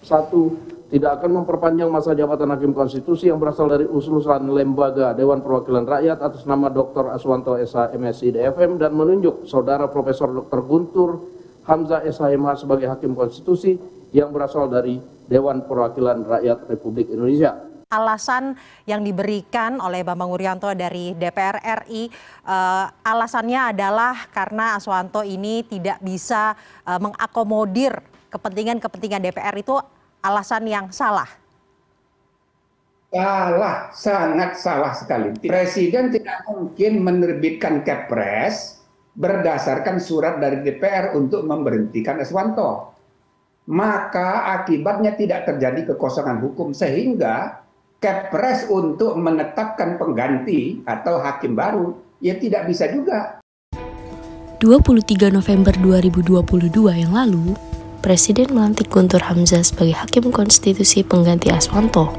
Satu, tidak akan memperpanjang masa jabatan Hakim Konstitusi yang berasal dari usulan lembaga Dewan Perwakilan Rakyat atas nama Dr. Aswanto SH MSI DFM dan menunjuk Saudara Profesor Dr. Guntur Hamzah SH MH sebagai Hakim Konstitusi yang berasal dari Dewan Perwakilan Rakyat Republik Indonesia. Alasan yang diberikan oleh Bambang Wuryanto dari DPR RI, alasannya adalah karena Aswanto ini tidak bisa mengakomodir kepentingan DPR. Itu alasan yang salah. Salah, sangat salah sekali. Presiden tidak mungkin menerbitkan Kepres berdasarkan surat dari DPR untuk memberhentikan Aswanto. Maka akibatnya tidak terjadi kekosongan hukum sehingga Kepres untuk menetapkan pengganti atau hakim baru ya tidak bisa juga. 23 November 2022 yang lalu, Presiden melantik Guntur Hamzah sebagai Hakim Konstitusi pengganti Aswanto.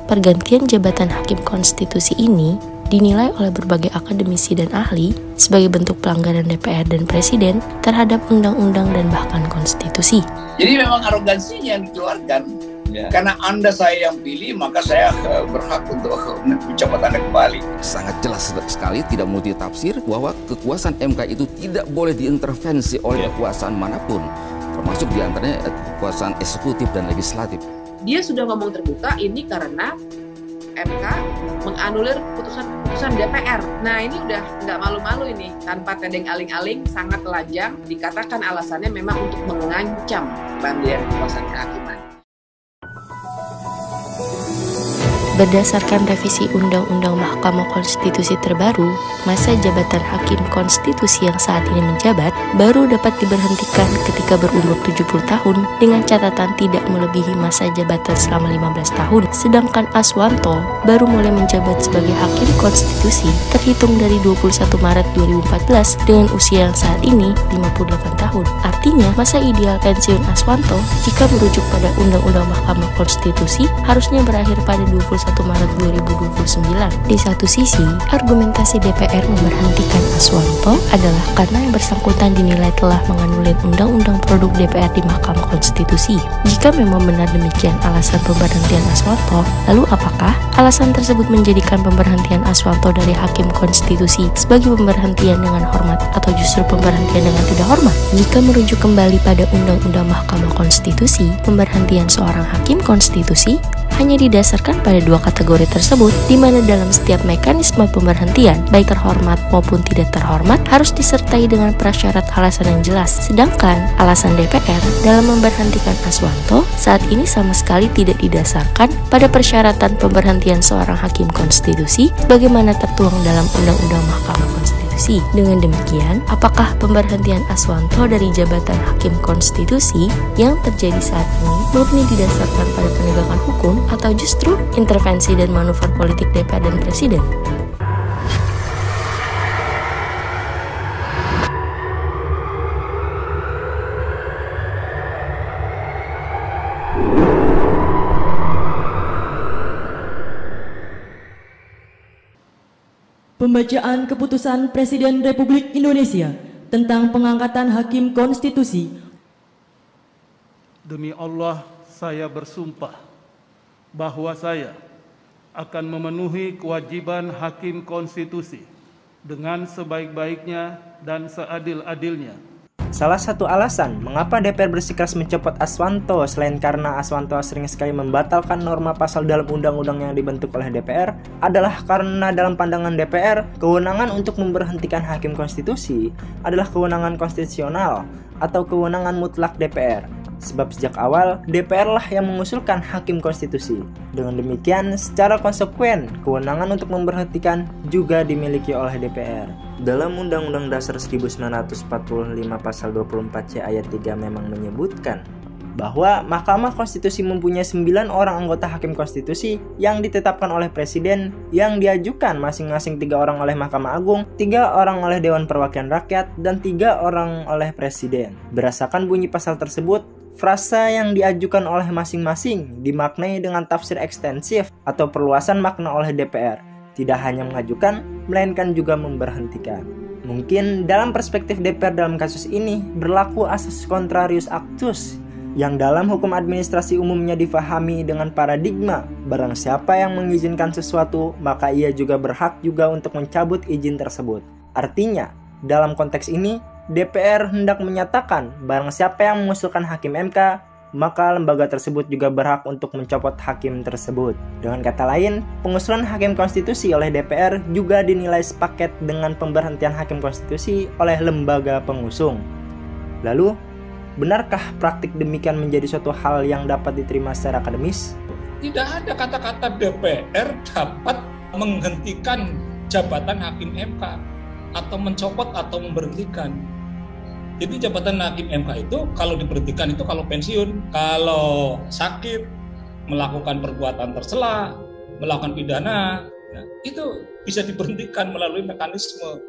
Pergantian jabatan Hakim Konstitusi ini dinilai oleh berbagai akademisi dan ahli sebagai bentuk pelanggaran DPR dan Presiden terhadap undang-undang dan bahkan konstitusi. Jadi memang arogansinya yang dikeluarkan. Ya. Karena Anda saya yang pilih, maka saya berhak untuk mencopot Anda kembali. Sangat jelas sekali, tidak multitafsir, bahwa kekuasaan MK itu tidak boleh diintervensi oleh kekuasaan manapun, termasuk diantaranya kekuasaan eksekutif dan legislatif. Dia sudah ngomong terbuka ini karena MK menganulir putusan DPR. Nah ini udah nggak malu-malu ini, tanpa tedeng aling-aling, sangat telanjang. Dikatakan alasannya memang untuk mengancam bandian kekuasaan kehakiman. Berdasarkan revisi Undang-Undang Mahkamah Konstitusi terbaru, masa jabatan Hakim Konstitusi yang saat ini menjabat baru dapat diberhentikan ketika berumur 70 tahun dengan catatan tidak melebihi masa jabatan selama 15 tahun. Sedangkan Aswanto baru mulai menjabat sebagai Hakim Konstitusi terhitung dari 21 Maret 2014 dengan usia yang saat ini 58 tahun. Artinya, masa ideal pensiun Aswanto jika merujuk pada Undang-Undang Mahkamah Konstitusi harusnya berakhir pada 21 Maret 2029. Di satu sisi, argumentasi DPR memberhentikan Aswanto adalah karena yang bersangkutan dinilai telah menganulir Undang-Undang Produk DPR di Mahkamah Konstitusi. Jika memang benar demikian alasan pemberhentian Aswanto, lalu apakah alasan tersebut menjadikan pemberhentian Aswanto dari Hakim Konstitusi sebagai pemberhentian dengan hormat atau justru pemberhentian dengan tidak hormat? Jika merujuk kembali pada Undang-Undang Mahkamah Konstitusi, pemberhentian seorang Hakim Konstitusi hanya didasarkan pada dua kategori tersebut, di mana dalam setiap mekanisme pemberhentian, baik terhormat maupun tidak terhormat, harus disertai dengan prasyarat alasan yang jelas. Sedangkan alasan DPR dalam memberhentikan Aswanto saat ini sama sekali tidak didasarkan pada persyaratan pemberhentian seorang Hakim Konstitusi sebagaimana tertuang dalam Undang-Undang Mahkamah Konstitusi. Dengan demikian, apakah pemberhentian Aswanto dari jabatan Hakim Konstitusi yang terjadi saat ini murni didasarkan pada penegakan hukum atau justru intervensi dan manuver politik DPR dan Presiden? Pembacaan Keputusan Presiden Republik Indonesia tentang pengangkatan Hakim Konstitusi. Demi Allah, saya bersumpah bahwa saya akan memenuhi kewajiban Hakim Konstitusi dengan sebaik-baiknya dan seadil-adilnya. Salah satu alasan mengapa DPR bersikeras mencopot Aswanto selain karena Aswanto sering sekali membatalkan norma pasal dalam undang-undang yang dibentuk oleh DPR adalah karena dalam pandangan DPR, kewenangan untuk memberhentikan Hakim Konstitusi adalah kewenangan konstitusional atau kewenangan mutlak DPR. Sebab sejak awal, DPR lah yang mengusulkan Hakim Konstitusi. Dengan demikian, secara konsekuen, kewenangan untuk memberhentikan juga dimiliki oleh DPR. Dalam Undang-Undang Dasar 1945 Pasal 24C ayat 3 memang menyebutkan bahwa Mahkamah Konstitusi mempunyai 9 orang anggota Hakim Konstitusi yang ditetapkan oleh Presiden, yang diajukan masing-masing 3 orang oleh Mahkamah Agung, 3 orang oleh Dewan Perwakilan Rakyat, dan 3 orang oleh Presiden. Berdasarkan bunyi pasal tersebut, frasa yang diajukan oleh masing-masing dimaknai dengan tafsir ekstensif atau perluasan makna oleh DPR. Tidak hanya mengajukan, melainkan juga memberhentikan. Mungkin dalam perspektif DPR dalam kasus ini berlaku asas contrarius actus, yang dalam hukum administrasi umumnya difahami dengan paradigma barang siapa yang mengizinkan sesuatu, maka ia juga berhak juga untuk mencabut izin tersebut. Artinya, dalam konteks ini, DPR hendak menyatakan barang siapa yang mengusulkan hakim MK, maka lembaga tersebut juga berhak untuk mencopot hakim tersebut. Dengan kata lain, pengusulan hakim konstitusi oleh DPR juga dinilai sepaket dengan pemberhentian hakim konstitusi oleh lembaga pengusung. Lalu, benarkah praktik demikian menjadi suatu hal yang dapat diterima secara akademis? Tidak ada kata-kata DPR dapat menghentikan jabatan hakim MK atau mencopot atau memberhentikan. Jadi jabatan hakim MK itu kalau diberhentikan itu kalau pensiun, kalau sakit, melakukan perbuatan tercela, melakukan pidana, itu bisa diberhentikan melalui mekanisme.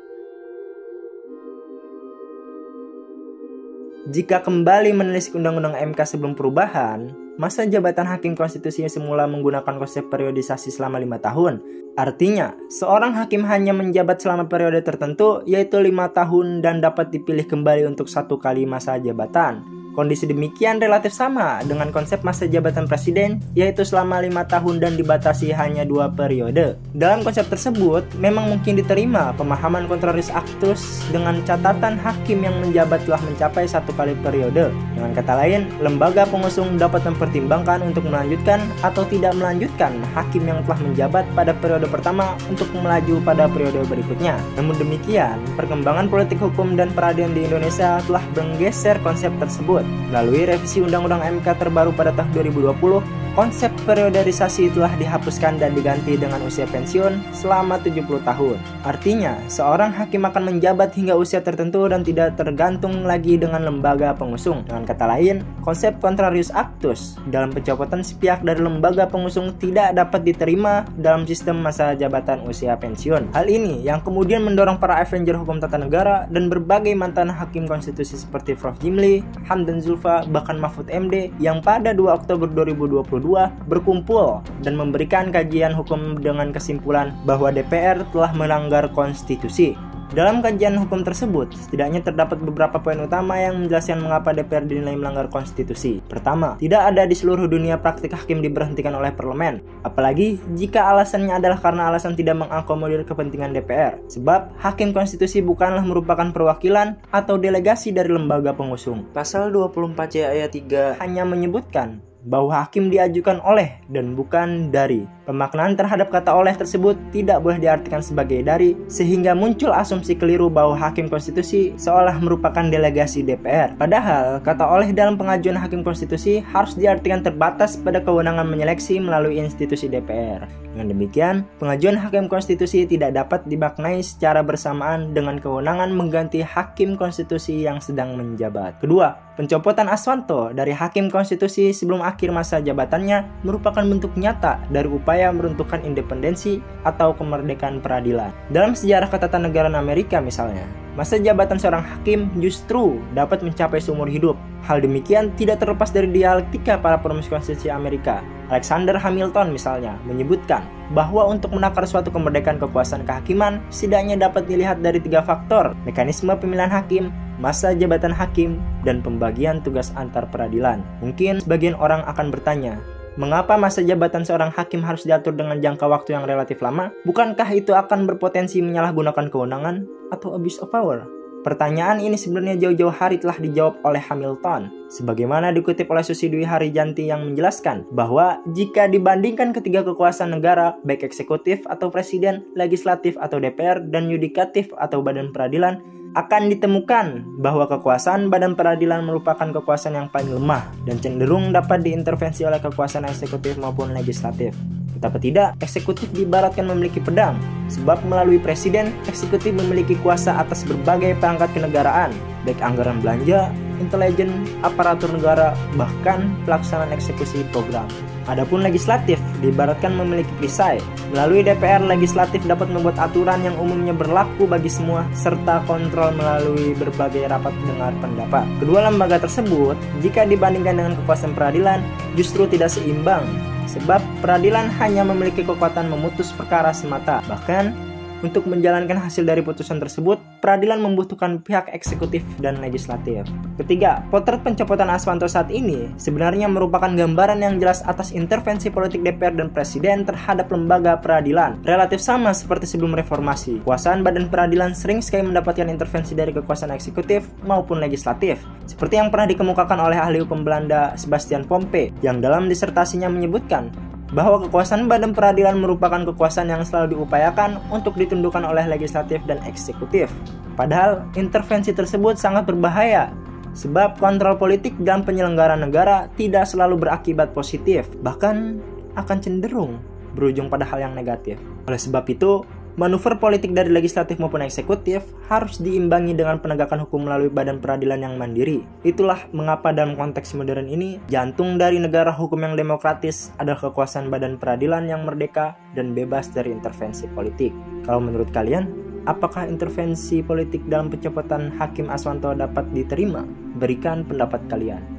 Jika kembali menelisik Undang-Undang MK sebelum perubahan, masa jabatan hakim konstitusi semula menggunakan konsep periodisasi selama 5 tahun. Artinya, seorang hakim hanya menjabat selama periode tertentu, yaitu 5 tahun dan dapat dipilih kembali untuk 1 kali masa jabatan. Kondisi demikian relatif sama dengan konsep masa jabatan presiden, yaitu selama 5 tahun dan dibatasi hanya 2 periode. Dalam konsep tersebut, memang mungkin diterima pemahaman contrarius actus dengan catatan hakim yang menjabat telah mencapai 1 kali periode. Dengan kata lain, lembaga pengusung dapat mempertimbangkan untuk melanjutkan atau tidak melanjutkan hakim yang telah menjabat pada periode pertama untuk melaju pada periode berikutnya. Namun demikian, perkembangan politik hukum dan peradilan di Indonesia telah menggeser konsep tersebut. Melalui revisi Undang-Undang MK terbaru pada tahun 2020, konsep periodisasi telah dihapuskan dan diganti dengan usia pensiun selama 70 tahun. Artinya, seorang hakim akan menjabat hingga usia tertentu dan tidak tergantung lagi dengan lembaga pengusung. Dengan kata lain, konsep contrarius actus dalam pencopotan sepihak dari lembaga pengusung tidak dapat diterima dalam sistem masa jabatan usia pensiun. Hal ini yang kemudian mendorong para avenger hukum tata negara dan berbagai mantan hakim konstitusi seperti Prof. Jimli, Hamdan Zulfa, bahkan Mahfud MD yang pada 2 Oktober 2022 berkumpul dan memberikan kajian hukum dengan kesimpulan bahwa DPR telah melanggar konstitusi. Dalam kajian hukum tersebut, setidaknya terdapat beberapa poin utama yang menjelaskan mengapa DPR dinilai melanggar konstitusi. Pertama, tidak ada di seluruh dunia praktik hakim diberhentikan oleh parlemen, apalagi jika alasannya adalah karena alasan tidak mengakomodir kepentingan DPR. Sebab, hakim konstitusi bukanlah merupakan perwakilan atau delegasi dari lembaga pengusung. Pasal 24C ayat 3 hanya menyebutkan bahwa hakim diajukan oleh dan bukan dari. Pemaknaan terhadap kata oleh tersebut tidak boleh diartikan sebagai dari, sehingga muncul asumsi keliru bahwa hakim konstitusi seolah merupakan delegasi DPR. Padahal, kata oleh dalam pengajuan hakim konstitusi harus diartikan terbatas pada kewenangan menyeleksi melalui institusi DPR. Dengan demikian, pengajuan hakim konstitusi tidak dapat dimaknai secara bersamaan dengan kewenangan mengganti hakim konstitusi yang sedang menjabat. Kedua, pencopotan Aswanto dari hakim konstitusi sebelum akhir masa jabatannya merupakan bentuk nyata dari upaya meruntuhkan independensi atau kemerdekaan peradilan. Dalam sejarah ketatanegaraan Amerika misalnya, masa jabatan seorang hakim justru dapat mencapai seumur hidup. Hal demikian tidak terlepas dari dialektika para perumus konstitusi Amerika. Alexander Hamilton misalnya menyebutkan bahwa untuk menakar suatu kemerdekaan kekuasaan kehakiman setidaknya dapat dilihat dari 3 faktor: mekanisme pemilihan hakim, masa jabatan hakim, dan pembagian tugas antar peradilan. Mungkin sebagian orang akan bertanya, mengapa masa jabatan seorang hakim harus diatur dengan jangka waktu yang relatif lama? Bukankah itu akan berpotensi menyalahgunakan kewenangan atau abuse of power? Pertanyaan ini sebenarnya jauh-jauh hari telah dijawab oleh Hamilton. Sebagaimana dikutip oleh Susi Dwi Harijanti yang menjelaskan bahwa jika dibandingkan ketiga kekuasaan negara, baik eksekutif atau presiden, legislatif atau DPR, dan yudikatif atau badan peradilan, akan ditemukan bahwa kekuasaan badan peradilan merupakan kekuasaan yang paling lemah dan cenderung dapat diintervensi oleh kekuasaan eksekutif maupun legislatif. Betapa tidak, eksekutif diibaratkan memiliki pedang, sebab melalui presiden, eksekutif memiliki kuasa atas berbagai perangkat kenegaraan, baik anggaran belanja, intelijen, aparatur negara, bahkan pelaksanaan eksekusi program. Adapun legislatif diibaratkan memiliki perisai. Melalui DPR, legislatif dapat membuat aturan yang umumnya berlaku bagi semua, serta kontrol melalui berbagai rapat dengar pendapat. Kedua lembaga tersebut, jika dibandingkan dengan kekuasaan peradilan, justru tidak seimbang. Sebab peradilan hanya memiliki kekuatan memutus perkara semata. Bahkan, Untuk menjalankan hasil dari putusan tersebut, peradilan membutuhkan pihak eksekutif dan legislatif. Ketiga, potret pencopotan Aswanto saat ini sebenarnya merupakan gambaran yang jelas atas intervensi politik DPR dan Presiden terhadap lembaga peradilan. Relatif sama seperti sebelum reformasi, kekuasaan badan peradilan sering sekali mendapatkan intervensi dari kekuasaan eksekutif maupun legislatif, seperti yang pernah dikemukakan oleh ahli hukum Belanda Sebastian Pompe, yang dalam disertasinya menyebutkan bahwa kekuasaan badan peradilan merupakan kekuasaan yang selalu diupayakan untuk ditundukkan oleh legislatif dan eksekutif. Padahal intervensi tersebut sangat berbahaya, sebab kontrol politik dalam penyelenggaraan negara tidak selalu berakibat positif, bahkan akan cenderung berujung pada hal yang negatif. Oleh sebab itu, manuver politik dari legislatif maupun eksekutif harus diimbangi dengan penegakan hukum melalui badan peradilan yang mandiri. Itulah mengapa dalam konteks modern ini, jantung dari negara hukum yang demokratis adalah kekuasaan badan peradilan yang merdeka dan bebas dari intervensi politik. Kalau menurut kalian, apakah intervensi politik dalam pencopotan Hakim Aswanto dapat diterima? Berikan pendapat kalian.